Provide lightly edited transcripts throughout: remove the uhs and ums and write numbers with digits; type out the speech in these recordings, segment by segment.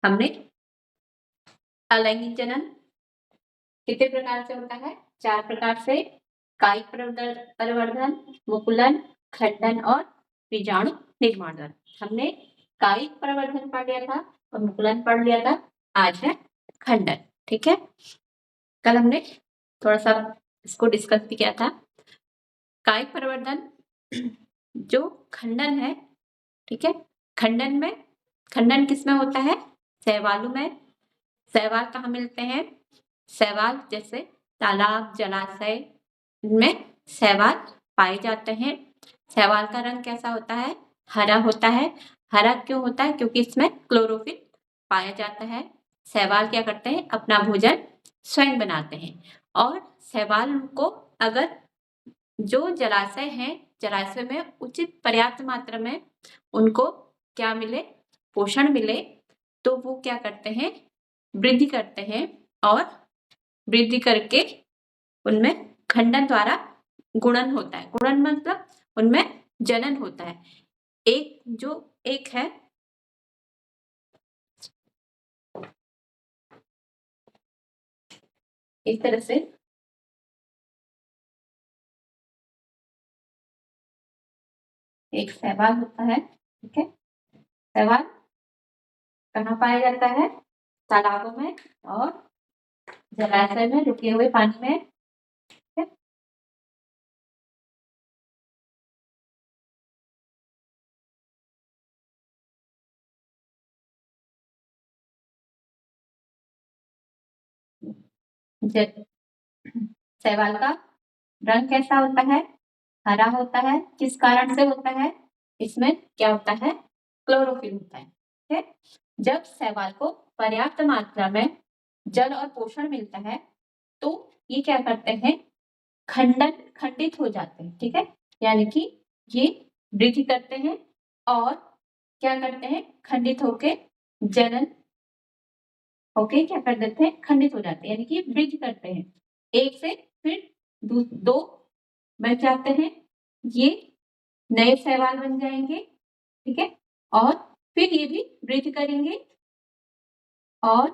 हमने अलैंगिक जनन कितने प्रकार से होता है? 4 प्रकार से। कायिक परिवर्धन, मुकुलन, खंडन और बीजाणु निर्माण। हमने कायिक परिवर्धन पढ़ लिया था और मुकुलन पढ़ लिया था। आज है खंडन। ठीक है, कल हमने थोड़ा सा इसको डिस्कस भी किया था। कायिक परिवर्धन जो खंडन है, ठीक है, खंडन किसमें होता है? शैवालु में। शैवाल कहाँ मिलते हैं? शैवाल जैसे तालाब, जलाशय में शैवाल पाए जाते हैं। शैवाल का रंग कैसा होता है? हरा होता है। हरा क्यों होता है? क्योंकि इसमें क्लोरोफिल पाया जाता है। शैवाल क्या करते हैं? अपना भोजन स्वयं बनाते हैं। और शैवाल को अगर जो जलाशय है, जलाशय में उचित पर्याप्त मात्रा में उनको क्या मिले? पोषण मिले, तो वो क्या करते हैं? वृद्धि करते हैं और वृद्धि करके उनमें खंडन द्वारा गुणन होता है। गुणन मतलब उनमें जनन होता है। एक है इस तरह से एक शैवाल होता है। ठीक है, शैवाल कहाँ पाया जाता है? तालाबों में और जलाशय में, रुके हुए पानी में। ठीक है, शैवाल का रंग कैसा होता है? हरा होता है। किस कारण से होता है? इसमें क्या होता है? क्लोरोफिल होता है। ठीक है, जब शैवाल को पर्याप्त मात्रा में जल और पोषण मिलता है तो ये क्या करते हैं? खंडित हो जाते हैं। ठीक है, यानी कि ये वृद्धि करते हैं और क्या करते हैं? खंडित होके जनन होके क्या कर देते हैं? खंडित हो जाते हैं, यानी कि वृद्धि करते हैं। एक से फिर दो बन जाते हैं, ये नए शैवाल बन जाएंगे। ठीक है, और फिर ये भी वृद्धि करेंगे और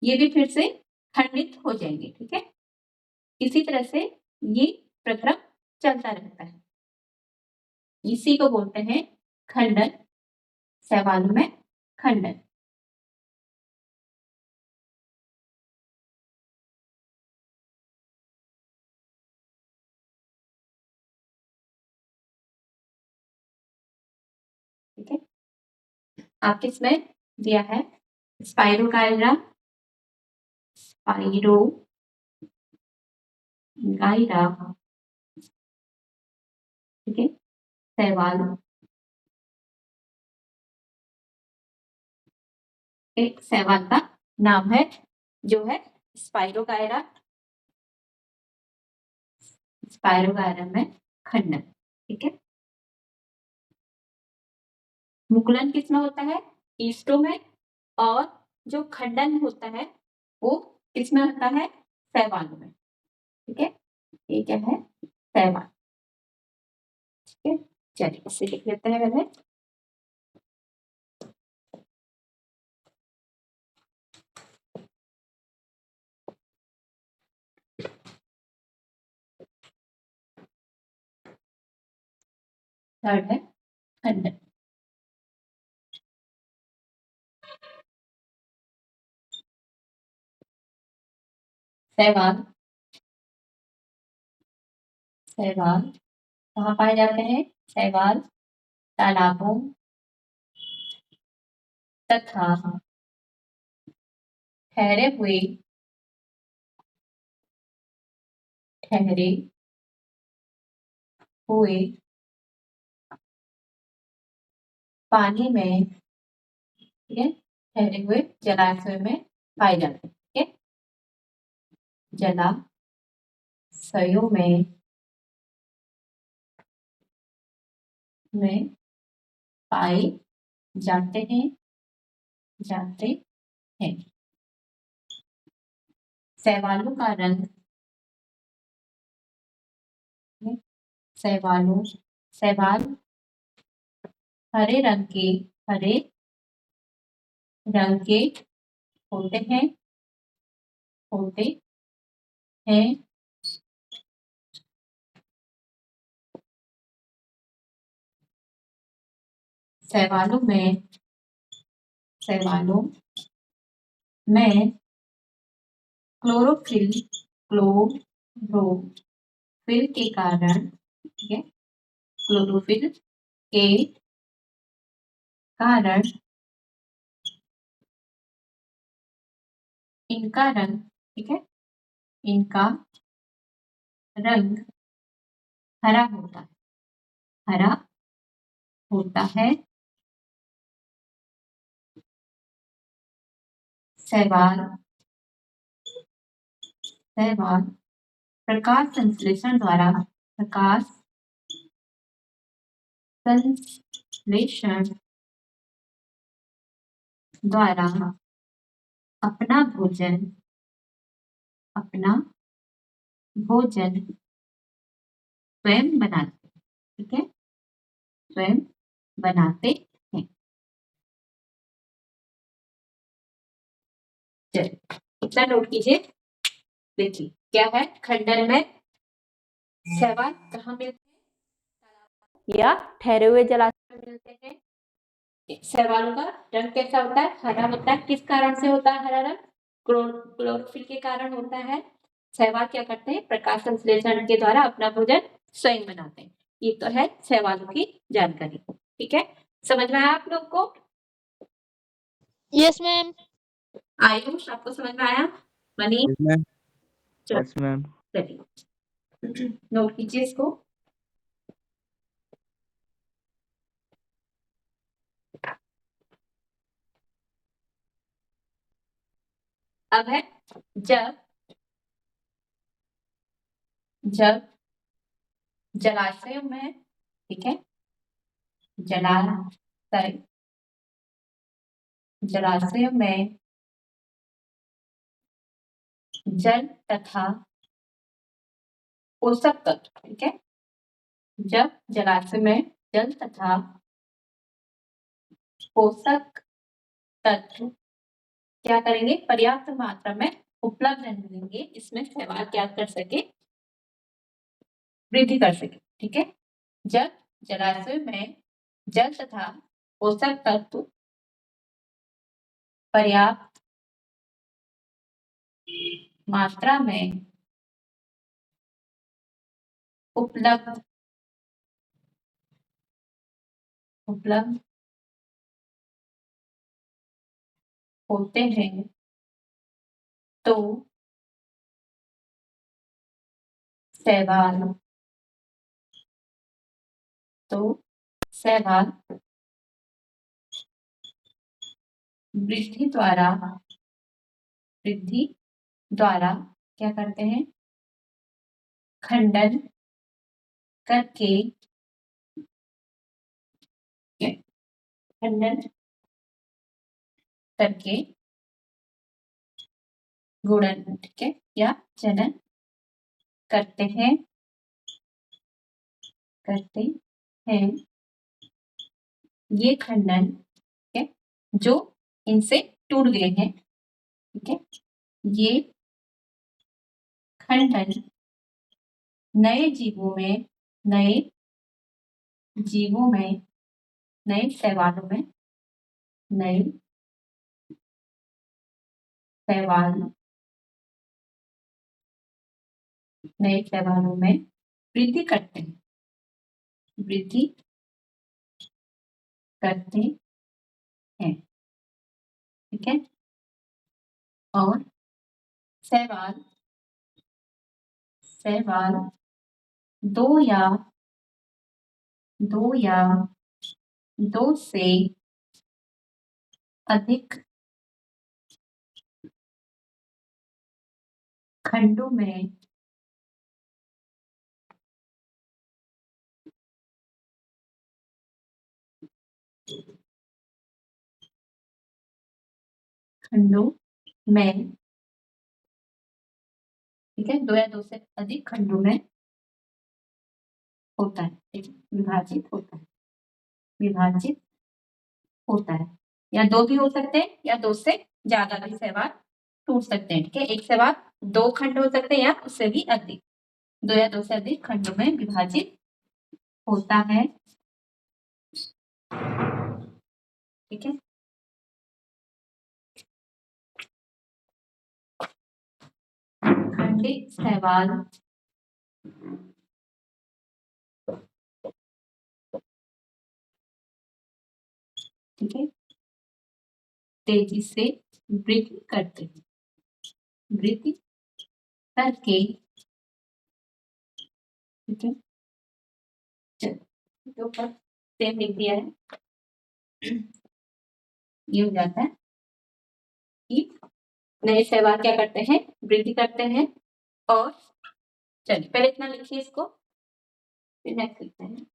ये भी फिर से खंडित हो जाएंगे। ठीक है, इसी तरह से ये प्रक्रम चलता रहता है। इसी को बोलते हैं खंडन, शैवाल में खंडन। ठीक है, आपके इसमें दिया है स्पाइरोगाइरा, स्पाइरोगाइरा। ठीक है, शैवाल एक शैवाल का नाम है जो है स्पाइरोगाइरा। स्पाइरोगाइरा में खंडन। ठीक है, मुकुलन किसमें होता है? ईस्टो में। और जो खंडन होता है वो किसमें होता है? शैवाल में। ठीक है, ये क्या है? शैवाल। ठीक है, चलिए इसे लिख लेते हैं पहले। थर्ड है खंडन। शैवाल, शैवाल कहाँ पाए जाते हैं? शैवाल तालाबों तथा ठहरे हुए पानी में, ठीक है, ठहरे हुए जलाशय में पाए जाते हैं। ठीक है, जलाशयों में पाए जाते हैं। शैवालों का रंग, शैवाल हरे रंग के होते हैं शैवालों में क्लोरोफिल के कारण, ठीक है, क्लोरोफिल के कारण इनका रंग, ठीक है, इनका रंग हरा होता है। शैवाल प्रकाश संश्लेषण द्वारा अपना भोजन स्वयं बनाते, ठीक है, स्वयं बनाते हैं। चलिए इतना नोट कीजिए। देखिए क्या है, खंडन में शैवाल कहाँ मिलते हैं या ठहरे हुए जलाशय में मिलते हैं। शैवालों का रंग कैसा होता है, हरा होता है। किस कारण से होता है हरा रंग, क्लोरोफिल के कारण होता है। शैवाल क्या करते हैं, प्रकाश संश्लेषण के द्वारा अपना भोजन स्वयं बनाते हैं। ये तो है शैवालों की जानकारी, ठीक है। समझ में आया आप लोग को? Yes ma'am. आयुष आपको समझ में आया? मनीष? Yes ma'am. चलिए नोट कीजिए इसको। अब है जब जलाशयों में, ठीक है, जलाशयों में जल तथा पोषक तत्व, ठीक है, जब जलाशय में जल तथा पोषक तत्व क्या करेंगे, पर्याप्त मात्रा में उपलब्ध रहेंगे, इसमें शैवाल क्या कर सके, वृद्धि कर सके, ठीक है। जब जलाशय में जल तथा पोषक तत्व पर्याप्त मात्रा में उपलब्ध होते हैं तो शैवाल वृद्धि द्वारा क्या करते हैं, खंडन करके गुणन, ठीक है, या जनन करते हैं ये खंडन, ठीक है, जो इनसे टूट गए हैं, ठीक है, ये खंडन नए शैवालों में वृद्धि करते हैं, ठीक है। और शैवाल दो या दो से अधिक खंडों में ठीक है, दो या दो से अधिक खंडों में होता है, ठीक है, विभाजित होता है। या 2 भी हो सकते हैं या 2 से ज्यादा भी शैवाल टूट सकते हैं। ठीक है, एक शैवाल 2 खंड हो सकते हैं या उससे भी अधिक, 2 या 2 से अधिक खंडों में विभाजित होता है। ठीक है, खंडित शैवाल ठीक है तेजी से वृद्धि करते हैं, वृद्धि करके। ठीक है, चलो तो ऊपर सेम लिख दिया है। ये हो जाता है कि नए शैवाल क्या करते हैं, वृद्धि करते हैं। और चलिए पहले इतना लिखिए इसको, फिर नेक्स्ट लिखते हैं।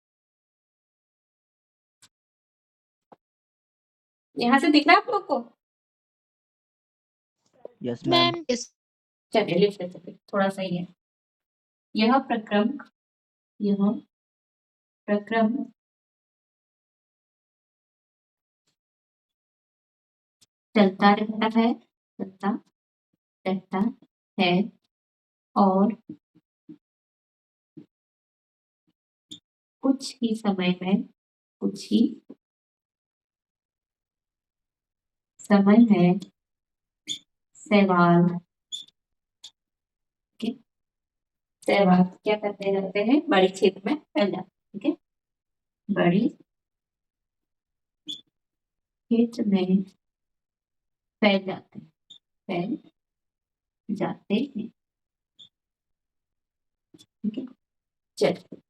यहाँ से दिख रहा है आप लोग को? Yes ma'am. मैम चलिए लिख लेते हैं, थोड़ा सही है। यह प्रक्रम चलता रहता है और कुछ ही समय में शैवाल क्या करते रहते हैं, बड़े क्षेत्र में फैल जाते हैं। ठीक है, बड़ी क्षेत्र में फैल जाते हैं। ठीक है, चलिए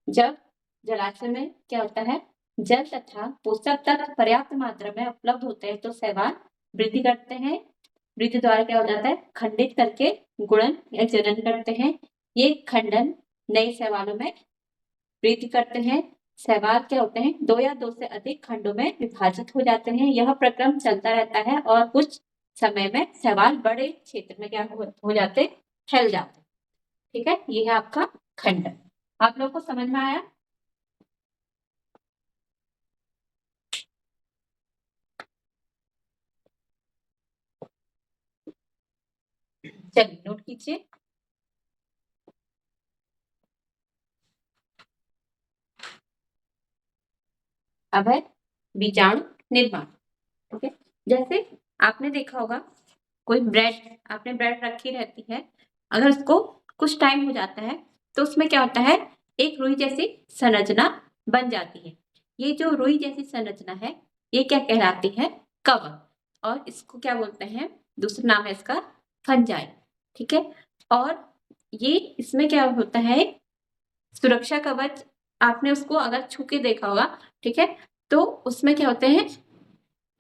जब जलाशय में क्या होता है, जल तथा पोषक तत्व पर्याप्त मात्रा में उपलब्ध होते हैं तो शैवाल वृद्धि करते हैं। वृद्धि द्वारा क्या हो जाता है, खंडित करके गुणन या जनन करते हैं। ये खंडन नए शैवालों में वृद्धि करते हैं। शैवाल क्या होते हैं, 2 या 2 से अधिक खंडों में विभाजित हो जाते हैं। यह प्रक्रम चलता रहता है और कुछ समय में शैवाल बड़े क्षेत्र में क्या हो जाते, फैल जाते। ठीक है, ये है आपका खंडन। आप लोग को समझ में आया? चलिए नोट कीजिए। अब है बीजाणु निर्माण। ठीक है, जैसे आपने देखा होगा कोई ब्रेड, आपने ब्रेड रखी रहती है, अगर उसको कुछ टाइम हो जाता है तो उसमें क्या होता है, एक रुई जैसी संरचना बन जाती है। ये जो रुई जैसी संरचना है ये क्या कहलाती है, कवक। और इसको क्या बोलते हैं, दूसरा नाम है इसका फंजाई। ठीक है, और ये इसमें क्या होता है, सुरक्षा कवच। आपने उसको अगर छू के देखा होगा, ठीक है, तो उसमें क्या होते हैं,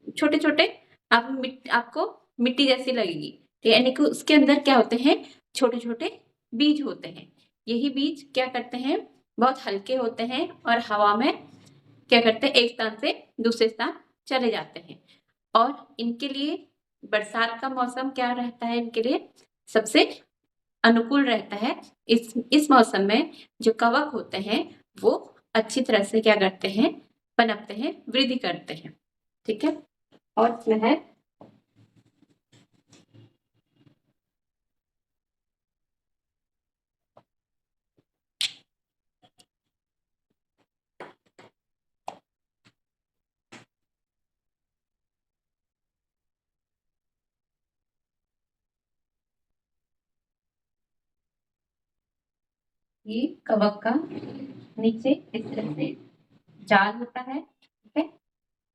छोटे छोटे आपको मिट्टी जैसी लगेगी, यानी कि उसके अंदर क्या होते हैं, छोटे छोटे बीज होते हैं। यही बीज क्या करते हैं, बहुत हल्के होते हैं और हवा में क्या करते हैं, एक स्थान से दूसरे स्थान चले जाते हैं। और इनके लिए बरसात का मौसम क्या रहता है, इनके लिए सबसे अनुकूल रहता है। इस मौसम में जो कवक होते हैं वो अच्छी तरह से क्या करते हैं, पनपते हैं, वृद्धि करते हैं। ठीक है, और इसमें है ये कवक का नीचे इस तरह से जाल होता है। ठीक है,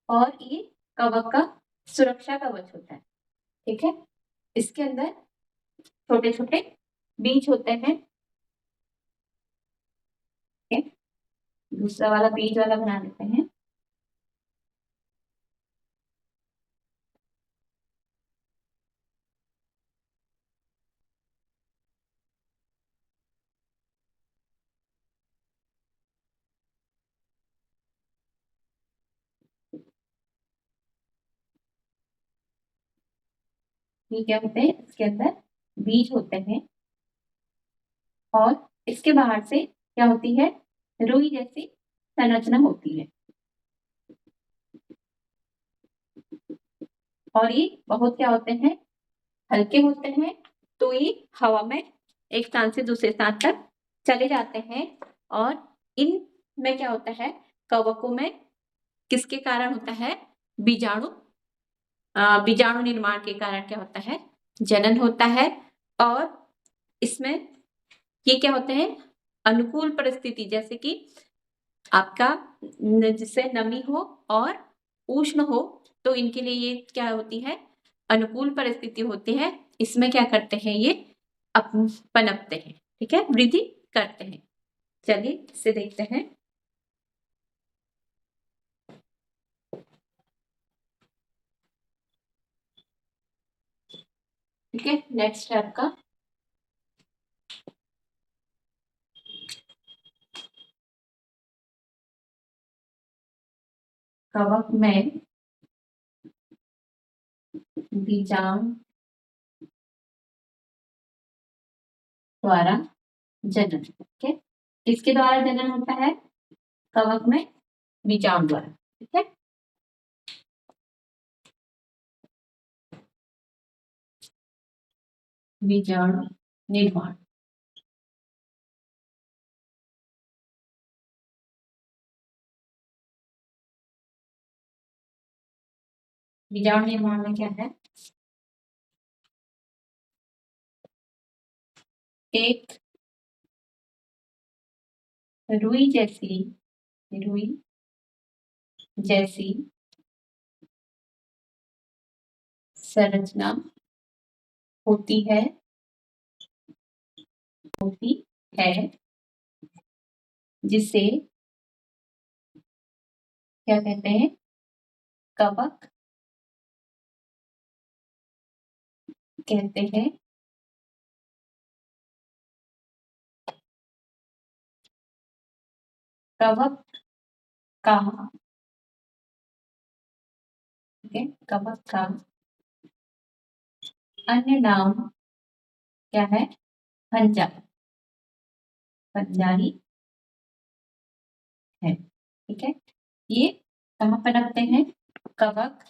और ये कवक का सुरक्षा कवच होता है। ठीक है, इसके अंदर छोटे छोटे बीज होते हैं। ठीक है, दूसरा वाला बीज वाला बना लेते हैं। ये क्या होते हैं, इसके अंदर बीज होते हैं और इसके बाहर से क्या होती है, रुई जैसी संरचना होती है। और ये बहुत क्या होते हैं, हल्के होते हैं। तो ये हवा में एक स्थान से दूसरे स्थान तक चले जाते हैं। और इनमें क्या होता है, कवकों में किसके कारण होता है, बीजाणु निर्माण के कारण क्या होता है, जनन होता है। और इसमें ये क्या होते हैं, अनुकूल परिस्थिति, जैसे कि आपका जिससे नमी हो और उष्ण हो, तो इनके लिए ये क्या होती है, अनुकूल परिस्थिति होती है। इसमें क्या करते हैं, ये पनपते हैं, ठीक है, वृद्धि करते हैं। चलिए इसे देखते हैं। ठीक है, नेक्स्ट है आपका कवक में बीजाणु द्वारा जनन। ठीक है, किसके द्वारा जनन होता है, कवक में बीजाणु द्वारा। ठीक है, बीजाणु निर्माण। बीजाणु निर्माण में क्या है, एक रुई जैसी संरचना होती है जिसे क्या कहते हैं, कवक कहते हैं। कवक का, ठीक है, कवक का अन्य नाम क्या है, फंजाई है। ठीक है, ये कहाँ पनपते हैं, कवक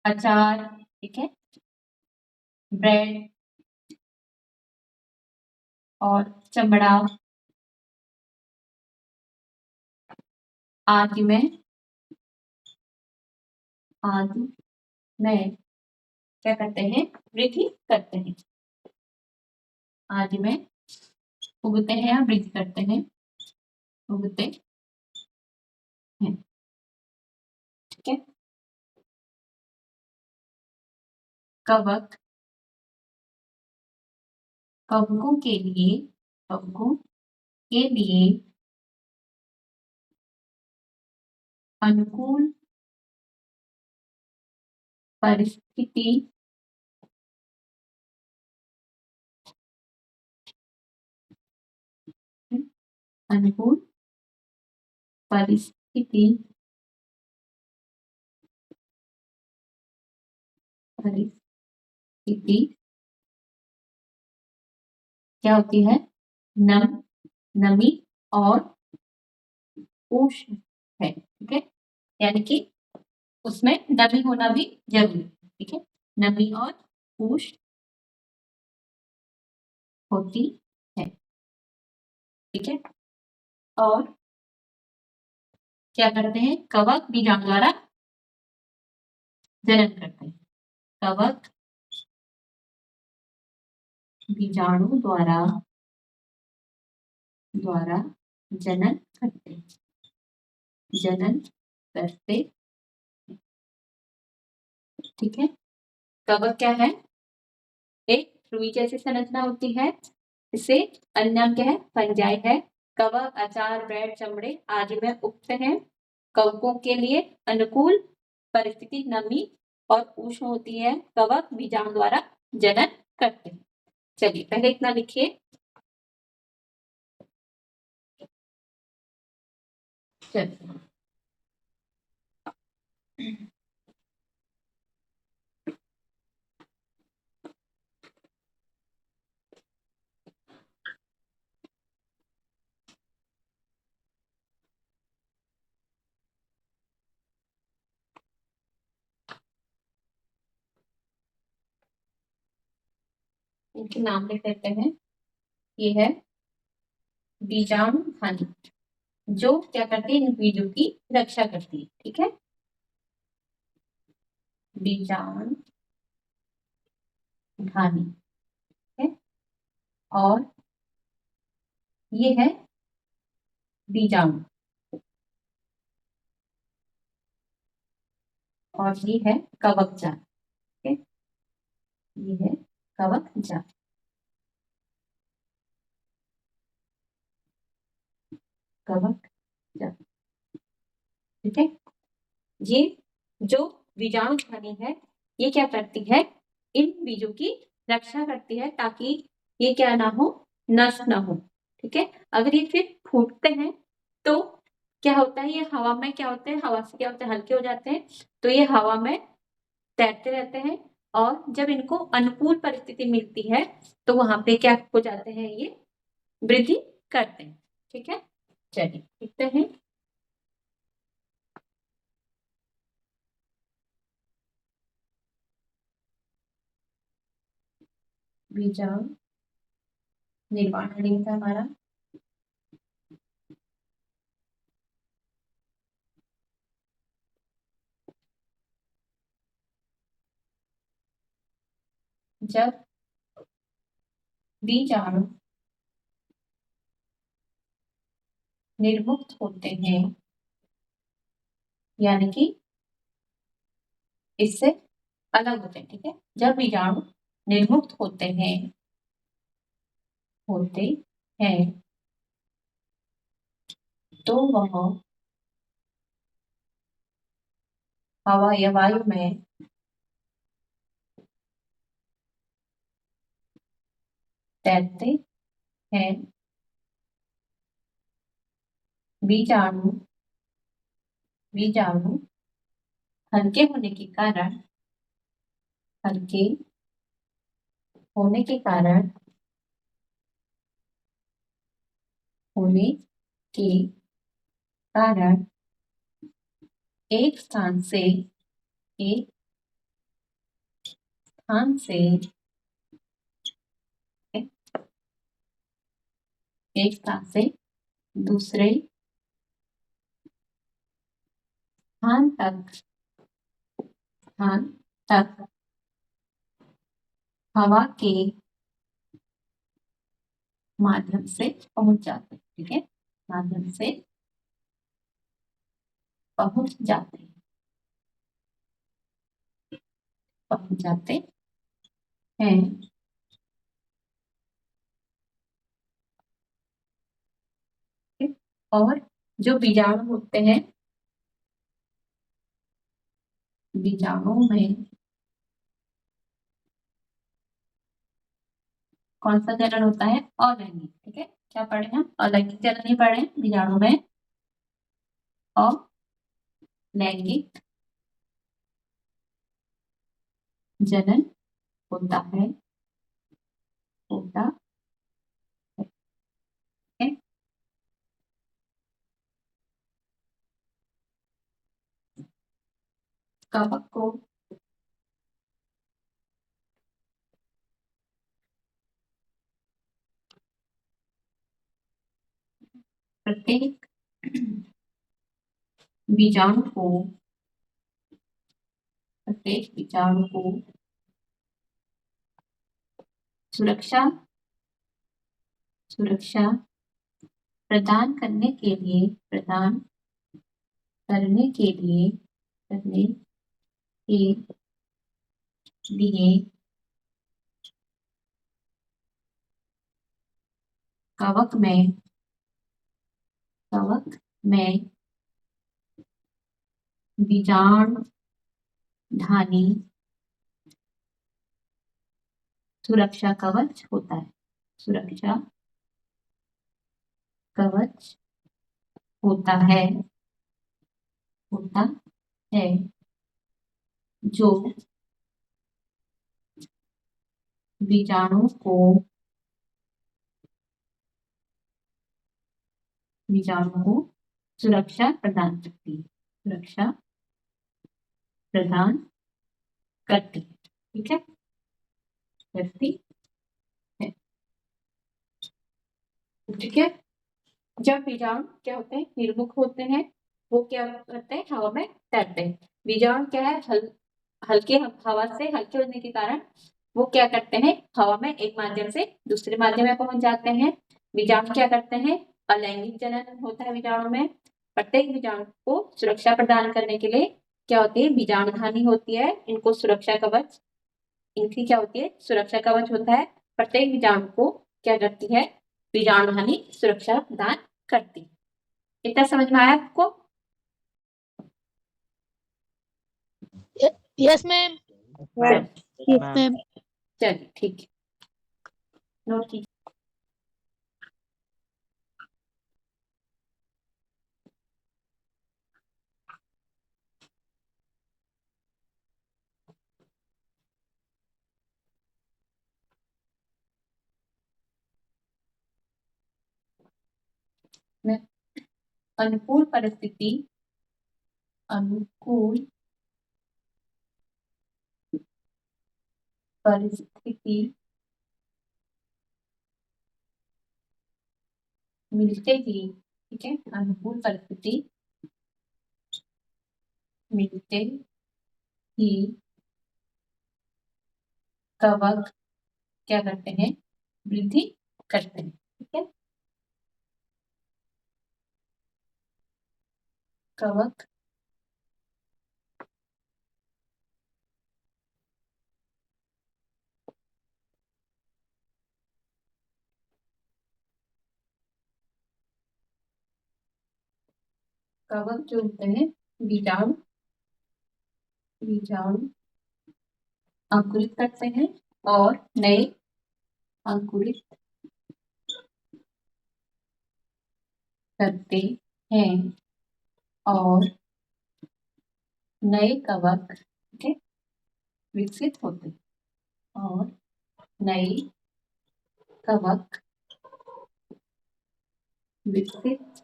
अचार, ठीक है, ब्रेड और चमड़ा आदि में क्या करते हैं, वृद्धि करते हैं। आदि में उगते हैं या वृद्धि करते हैं, उगते हैं। ठीक है, कवक कवकों के लिए अनुकूल परिस्थिति अनुकूल परिस्थिति क्या होती है, नमी और उष्ण है। ठीक है, यानी कि उसमें नमी होना भी जरूरी है। ठीक है, नमी और उष्ण होती है। ठीक है, और क्या करते हैं, कवक बीजाणु द्वारा जनन करते हैं। कवक बीजाणु द्वारा जनन करते हैं, ठीक है, कवक क्या है, एक रुई जैसी संरचना होती है। इसे अन्य नाम क्या है, फंजाई है। कवक अचार, ब्रेड, चमड़े आदि में उगते हैं। कवकों के लिए अनुकूल परिस्थिति नमी और उष्ण होती है। कवक बीजाणु द्वारा जनन करते हैं। चलिए पहले इतना लिखिए। चलिए इनके नाम लिख देते हैं। ये है बीजाणु हानि, जो क्या करती है, इन बीजों की रक्षा करती है। ठीक है, बीजाणु हानि है। और ये है बीजाणु, और ये है कवकजाल। ठीक है, ये है कवकजाल। कवकजाल, ठीक है। ये जो बीजाणु हानि है, ये क्या करती है, इन बीजों की रक्षा करती है, ताकि ये क्या ना हो, नष्ट ना हो। ठीक है, अगर ये फिर फूटते हैं तो क्या होता है, ये हवा में क्या होते हैं, हवा से क्या होते हैं, हल्के हो जाते हैं, तो ये हवा में तैरते रहते हैं। और जब इनको अनुकूल परिस्थिति मिलती है तो वहां पे क्या हो जाते हैं, ये वृद्धि करते हैं। ठीक है, चलिए देखते हैं। बीजाणु निर्माण हेडिंग था हमारा। जब बीजाणु निर्मुक्त होते हैं, यानी कि इससे अलग होते हैं। ठीक है, जब बीजाणु निर्मुक्त होते हैं तो वह हवा या वायु में तैरते हैं। बीजाणु बीजाणु हल्के होने के कारण हल्के होने के कारण होने के कारण एक स्थान से एक स्थान से एक स्थान से दूसरे स्थान तक हवा के माध्यम से पहुंच जाते हैं। ठीक है, माध्यम से पहुंच जाते हैं। और जो बीजाणु होते हैं, बीजाणु में कौन सा चरण होता है, अलैंगिक। ठीक है, क्या पढ़े हम, अलैंगिक चरण ही पढ़े। बीजाणु में अलैंगिक जनन होता है। कवक को प्रत्येक बीजाणु को सुरक्षा प्रदान करने के लिए कवक में बीजाणुधानी सुरक्षा कवच होता है। सुरक्षा कवच होता है जो बीजाणु को सुरक्षा प्रदान करती है। ठीक है, करती ठीक है। जब बीजाणु क्या होते हैं, निर्मुख होते हैं, वो क्या करते हैं, हवा में तैरते हैं। बीजाणु क्या है, हल्के हवा से हल्के होने के कारण वो क्या करते हैं, हवा में एक माध्यम से दूसरे माध्यम में पहुंच जाते हैं। बीजाणु क्या करते हैं, अलैंगिक जनन होता है बीजाणु में। प्रत्येक बीजाणु को सुरक्षा प्रदान करने के लिए क्या होती है, बीजाणुधानी होती है। इनको सुरक्षा कवच, इनकी क्या होती है, सुरक्षा कवच होता है। प्रत्येक बीजाणु को क्या करती है, बीजाणुधानी सुरक्षा प्रदान करती है। इतना समझ में आया आपको? Yes ma'am. Ma'am yes ma'am ma'am. चलिए ठीक है, नोट कीजिए। अनुकूल परिस्थिति, अनुकूल परिस्थिति मिलते ही, ठीक है, अनुकूल परिस्थिति मिलते ही कवक क्या करते हैं, वृद्धि करते हैं। ठीक है, कवक कवक जो होते हैं, बीजाणु बीजाणु अंकुरित करते हैं और नए अंकुरित करते हैं और नए कवक, ठीक है, विकसित होते हैं और नए कवक विकसित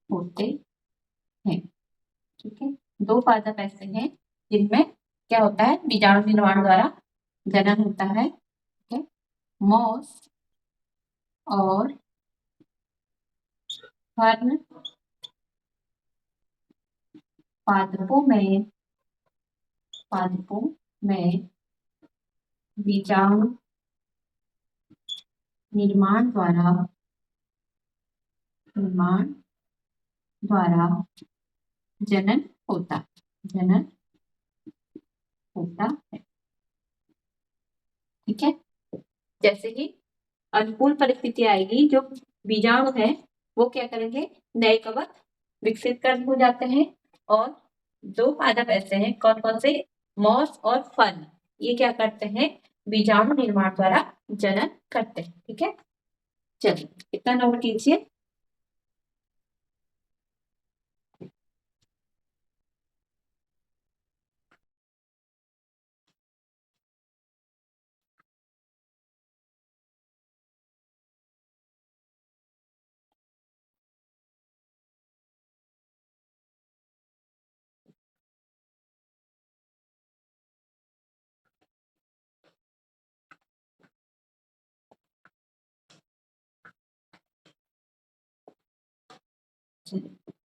होते हैं। ठीक है, दो पादप ऐसे हैं जिनमें क्या होता है, बीजाणु निर्माण द्वारा जनन होता है। ठीक है, मॉस और फर्न पादपों में बीजाणु निर्माण द्वारा जनन होता है। ठीक है, जैसे ही अनुकूल परिस्थिति आएगी, जो बीजाणु है वो क्या करेंगे, नए कवक विकसित कर हो जाते हैं। और दो पादप ऐसे हैं, कौन कौन से, मॉस और फर्न, ये क्या करते हैं, बीजाणु निर्माण द्वारा जनन करते हैं। ठीक है, चलिए इतना नोट कीजिए।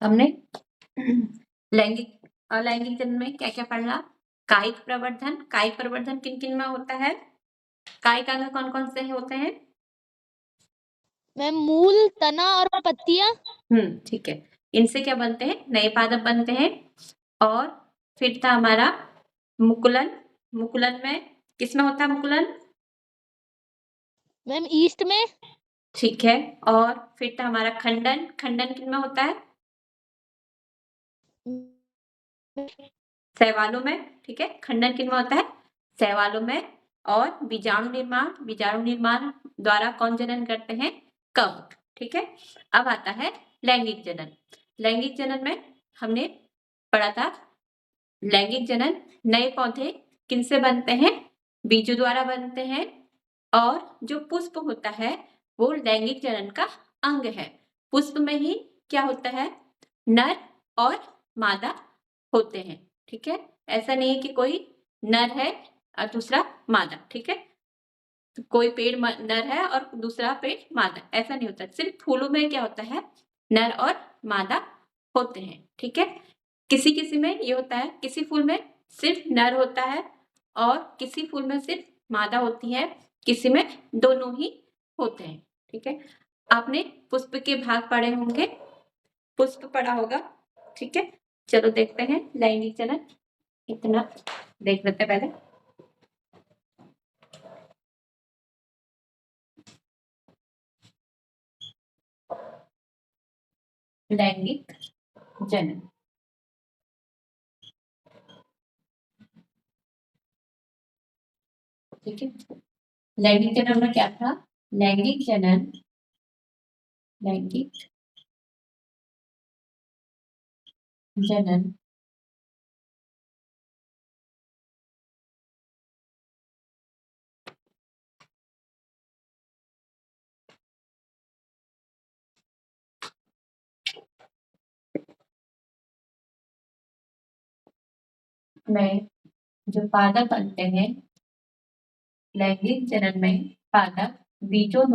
हमने लैंगिक अलैंगिक जनन में क्या क्या पढ़ा, कायिक प्रवर्धन। कायिक प्रवर्धन किन किन में होता है, कायिक अंग कौन कौन से होते हैं? मैम मूल, तना और पत्तियां। ठीक है, इनसे क्या बनते हैं, नए पादप बनते हैं। और फिर था हमारा मुकुलन। मुकुलन में किसमें होता है मुकुलन? मैम ईस्ट में। ठीक है, और फिर था हमारा खंडन। खंडन किन में होता है? शैवालों में। ठीक है, खंडन किन में होता है? शैवालों में। और बीजाणु निर्माण द्वारा कौन जनन करते हैं? कवक। ठीक है, अब आता है लैंगिक जनन। लैंगिक जनन में हमने पढ़ा था, लैंगिक जनन नए पौधे किनसे बनते हैं? बीजों द्वारा बनते हैं। और जो पुष्प होता है वो लैंगिक जनन का अंग है। पुष्प में ही क्या होता है, नर और मादा होते हैं। ठीक है, ऐसा नहीं है कि कोई नर है और दूसरा मादा। ठीक है, कोई पेड़ नर है और दूसरा पेड़ मादा, ऐसा नहीं होता। सिर्फ फूलों में क्या होता है, नर और मादा होते हैं, ठीक है। किसी किसी में ये होता है, किसी फूल में सिर्फ नर होता है और किसी फूल में सिर्फ मादा होती है, किसी में दोनों ही होते हैं, ठीक है। आपने पुष्प के भाग पढ़े होंगे, पुष्प पढ़ा होगा, ठीक है। चलो देखते हैं लैंगिक जनन, इतना देख लेते हैं पहले। लैंगिक जनन, ठीक है। लैंगिक जनन में क्या था, लैंगिक जनन, लैंगिक जनन में जो पादप बनते हैं, लैंगिक जनन में पादप बीजों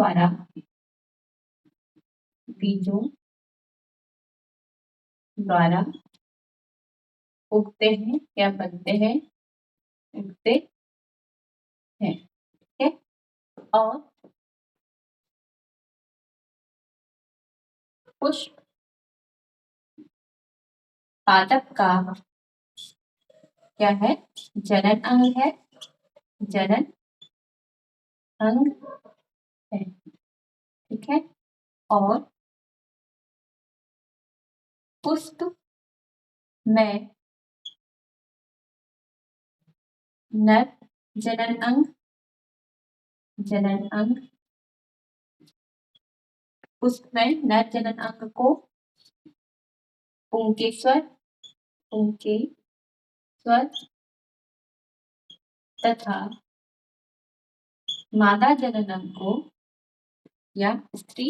द्वारा उगते हैं या बनते हैं, उगते हैं, ठीक है। और पुष्प पादप का क्या है, जनन अंग है, जनन अंग है, ठीक है। और पुष्प में नर जनन अंग, जनन अंग, पुष्प में नर जनन अंग को पुंकेसर, पुंकेसर तथा मादा जनन अंग को या स्त्री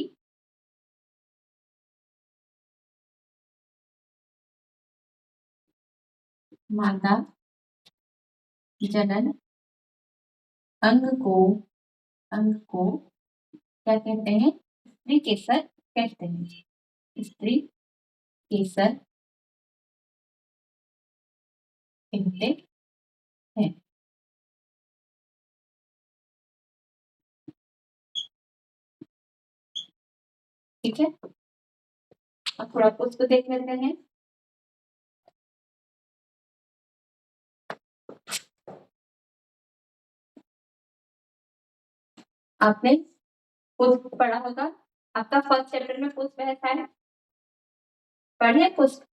मादा जनन अंग को क्या कहते हैं, स्त्री केसर कहते हैं, स्त्री केसर कहते हैं, ठीक है। अब थोड़ा पुष्प देख लेते हैं। आपने पुष्प पढ़ा होगा, आपका फर्स्ट चैप्टर में पुष्प है शायद, पढ़िए पुष्प,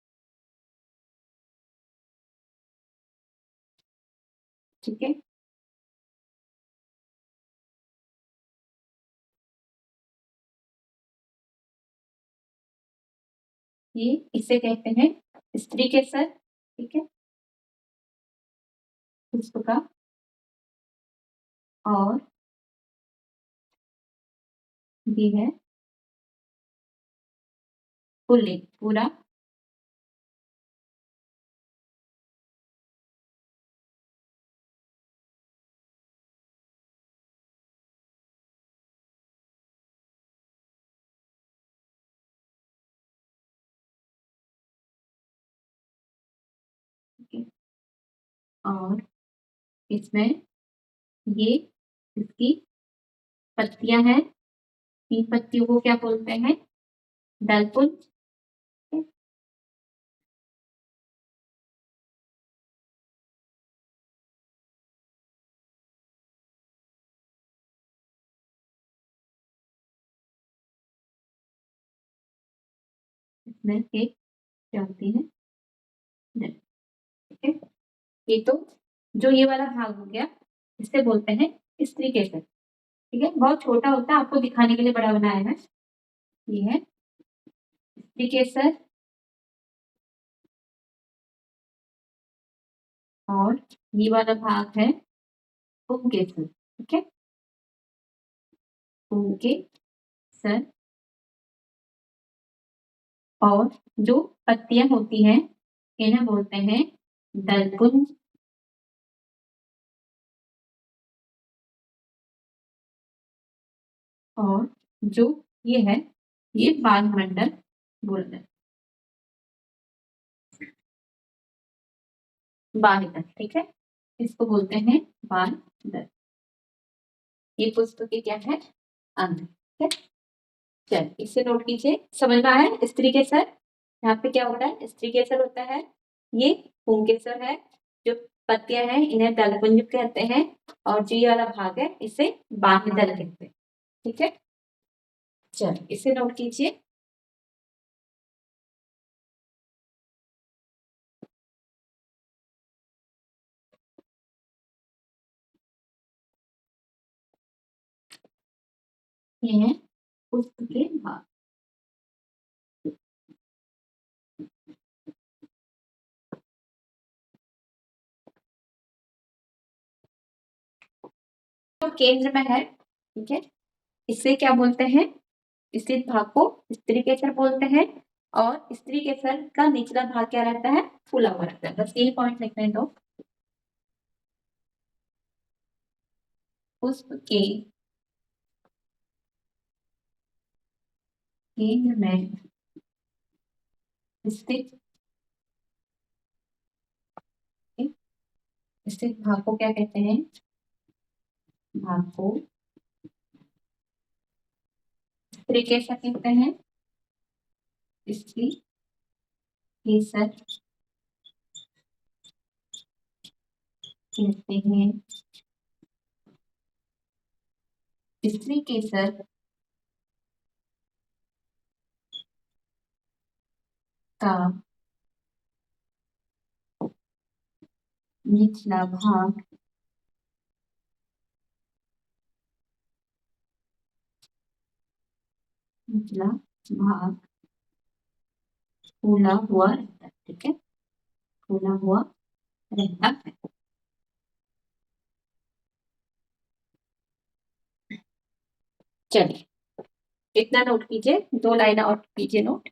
ठीक है। ये इसे कहते हैं स्त्री केसर, ठीक है, पुष्प का। और ये है पुल्लिंग पूरा, ठीक है। और इसमें ये इसकी पत्तियां हैं, इन पत्तियों को क्या बोलते हैं, दलपुंज, इसमें एक क्या होती है, ठीक है। ये तो जो ये वाला भाग हो गया, इसे बोलते हैं स्त्री केसर, ठीक है। बहुत छोटा होता है, आपको दिखाने के लिए बड़ा बनाया है। ये है स्त्री केसर और ये वाला भाग है पुंकेसर, ठीक है, पुंकेसर। और जो पत्तियां होती हैं इन्हें बोलते हैं दलपुंज, और जो ये है ये बाह्यमंडल बोलते हैं, बाह्यतल। ठीक है, इसको बोलते हैं बाह्यतल। ये पुष्प के क्या है, अंग। ठीक है, चल इसे नोट कीजिए। समझ में आया स्त्री केसर? यहाँ पे क्या होता है, स्त्री केसर होता है, ये पुंकेसर है, जो पत्तियां हैं इन्हें दलपुंज कहते हैं, और जो ये वाला भाग है इसे बाह्यदल कहते हैं। ठीक है, चल इसे नोट कीजिए। ये है पुष्प के भाग। तो केंद्र में है, ठीक है, इसे क्या बोलते हैं, स्थित भाग को स्त्री केसर बोलते हैं, और स्त्री केसर का निचला भाग क्या रहता है, फूला हुआ रहता है। बस यही पॉइंट लिखने दो। पुष्प के केंद्र में स्थित स्थित भाग को क्या कहते हैं, भाग को स्त्री केसर कहते हैं। स्त्री केसर कहते हैं। स्त्री केसर का निचला भाग निचला भाग फूला हुआ रहता है। ठीक है, फूला हुआ रहता है। चलिए इतना नोट कीजिए, 2 लाइन और कीजिए नोट।